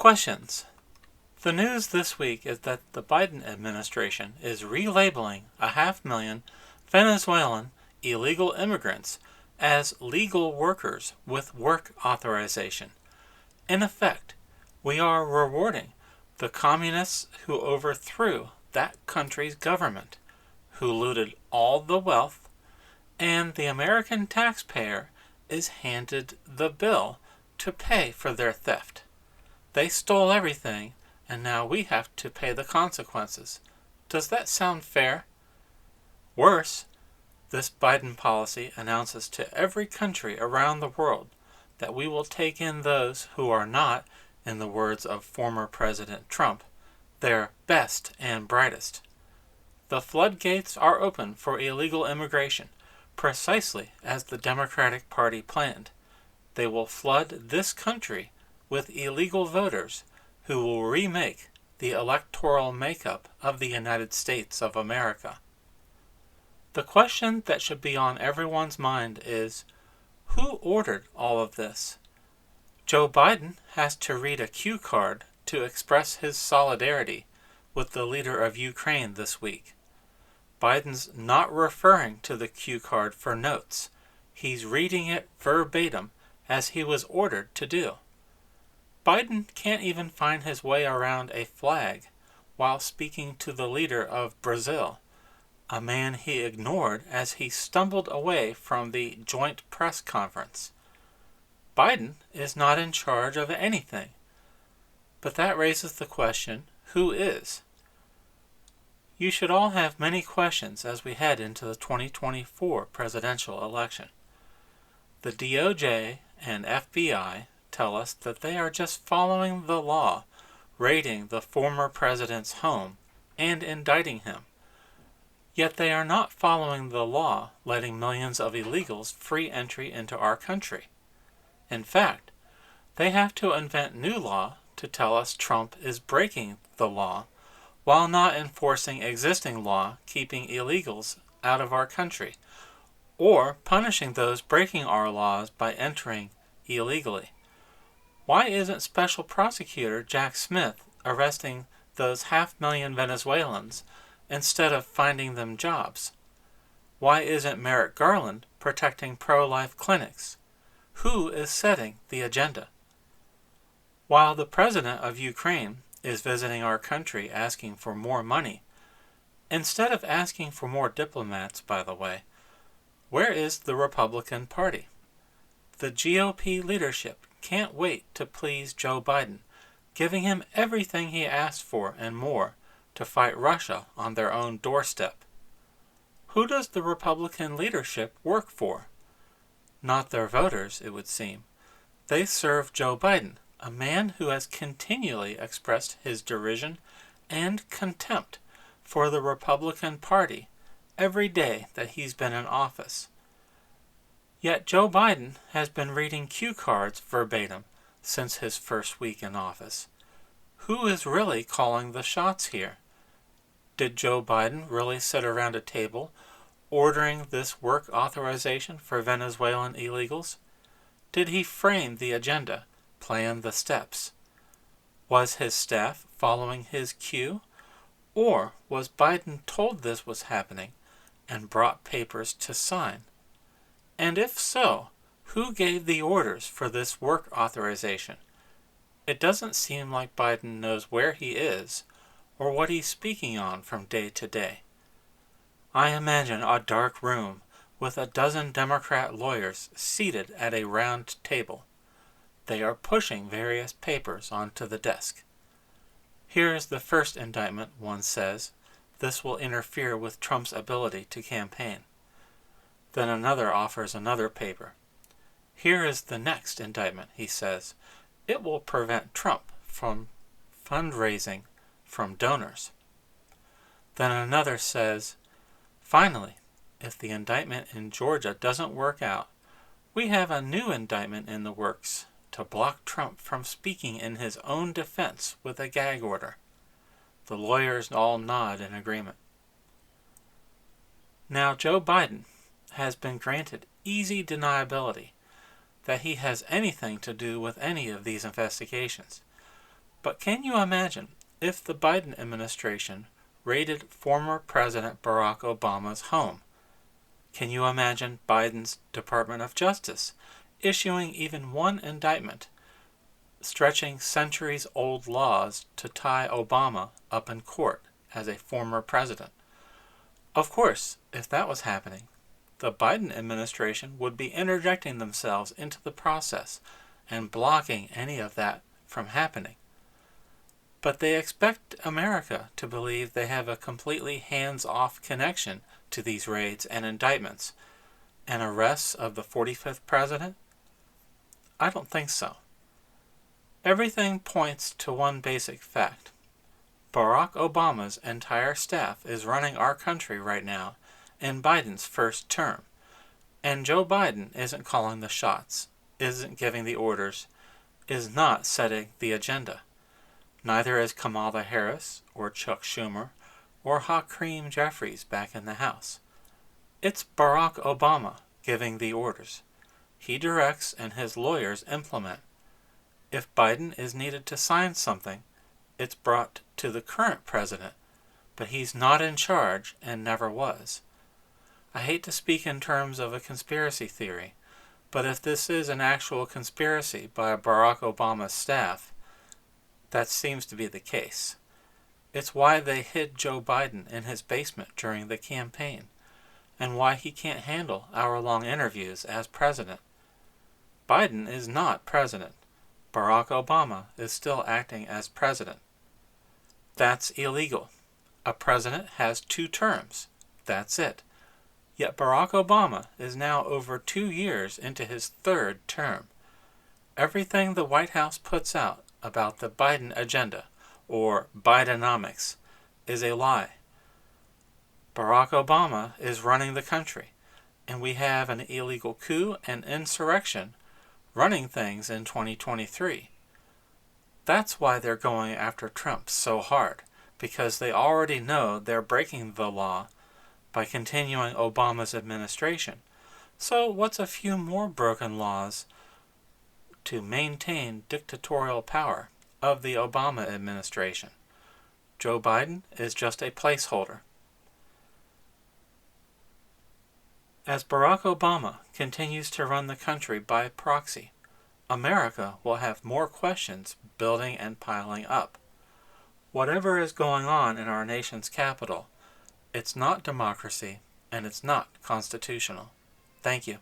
Questions. The news this week is that the Biden administration is relabeling 500,000 Venezuelan illegal immigrants as legal workers with work authorization. In effect, we are rewarding the communists who overthrew that country's government, who looted all the wealth, and the American taxpayer is handed the bill to pay for their theft. They stole everything, and now we have to pay the consequences. Does that sound fair? Worse, this Biden policy announces to every country around the world that we will take in those who are not, in the words of former President Trump, their best and brightest. The floodgates are open for illegal immigration, precisely as the Democratic Party planned. They will flood this country with illegal voters who will remake the electoral makeup of the United States of America. The question that should be on everyone's mind is, who ordered all of this? Joe Biden has to read a cue card to express his solidarity with the leader of Ukraine this week. Biden's not referring to the cue card for notes. He's reading it verbatim as he was ordered to do. Biden can't even find his way around a flag while speaking to the leader of Brazil, a man he ignored as he stumbled away from the joint press conference. Biden is not in charge of anything. But that raises the question, who is? You should all have many questions as we head into the 2024 presidential election. The DOJ and FBI tell us that they are just following the law, raiding the former president's home and indicting him. Yet they are not following the law, letting millions of illegals free entry into our country. In fact, they have to invent new law to tell us Trump is breaking the law, while not enforcing existing law keeping illegals out of our country, or punishing those breaking our laws by entering illegally. Why isn't Special Prosecutor Jack Smith arresting those 500,000 Venezuelans instead of finding them jobs? Why isn't Merrick Garland protecting pro-life clinics? Who is setting the agenda? While the president of Ukraine is visiting our country asking for more money, instead of asking for more diplomats, by the way, where is the Republican Party? The GOP leadership can't wait to please Joe Biden, giving him everything he asked for and more to fight Russia on their own doorstep. Who does the Republican leadership work for? Not their voters, it would seem. They serve Joe Biden, a man who has continually expressed his derision and contempt for the Republican Party every day that he's been in office. Yet Joe Biden has been reading cue cards verbatim since his first week in office. Who is really calling the shots here? Did Joe Biden really sit around a table ordering this work authorization for Venezuelan illegals? Did he frame the agenda, plan the steps? Was his staff following his cue? Or was Biden told this was happening and brought papers to sign? And if so, who gave the orders for this work authorization? It doesn't seem like Biden knows where he is or what he's speaking on from day to day. I imagine a dark room with a dozen Democrat lawyers seated at a round table. They are pushing various papers onto the desk. Here is the first indictment, one says. This will interfere with Trump's ability to campaign. Then another offers another paper. Here is the next indictment, he says. It will prevent Trump from fundraising from donors. Then another says, finally, if the indictment in Georgia doesn't work out, we have a new indictment in the works to block Trump from speaking in his own defense with a gag order. The lawyers all nod in agreement. Now Joe Biden has been granted easy deniability that he has anything to do with any of these investigations. But can you imagine if the Biden administration raided former President Barack Obama's home? Can you imagine Biden's Department of Justice issuing even one indictment, stretching centuries-old laws to tie Obama up in court as a former president? Of course, if that was happening, the Biden administration would be interjecting themselves into the process and blocking any of that from happening. But they expect America to believe they have a completely hands-off connection to these raids and indictments and arrests of the 45th president? I don't think so. Everything points to one basic fact. Barack Obama's entire staff is running our country right now in Biden's first term. And Joe Biden isn't calling the shots, isn't giving the orders, is not setting the agenda. Neither is Kamala Harris or Chuck Schumer or Hakeem Jeffries back in the House. It's Barack Obama giving the orders. He directs and his lawyers implement. If Biden is needed to sign something, it's brought to the current president, but he's not in charge and never was. I hate to speak in terms of a conspiracy theory, but if this is an actual conspiracy by Barack Obama's staff, that seems to be the case. It's why they hid Joe Biden in his basement during the campaign, and why he can't handle hour-long interviews as president. Biden is not president. Barack Obama is still acting as president. That's illegal. A president has 2 terms. That's it. Yet Barack Obama is now over 2 years into his 3rd term. Everything the White House puts out about the Biden agenda, or Bidenomics, is a lie. Barack Obama is running the country, and we have an illegal coup and insurrection running things in 2023. That's why they're going after Trump so hard, because they already know they're breaking the law by continuing Obama's administration. So what's a few more broken laws to maintain dictatorial power of the Obama administration? Joe Biden is just a placeholder. As Barack Obama continues to run the country by proxy, America will have more questions building and piling up. Whatever is going on in our nation's capital, it's not democracy and it's not constitutional. Thank you.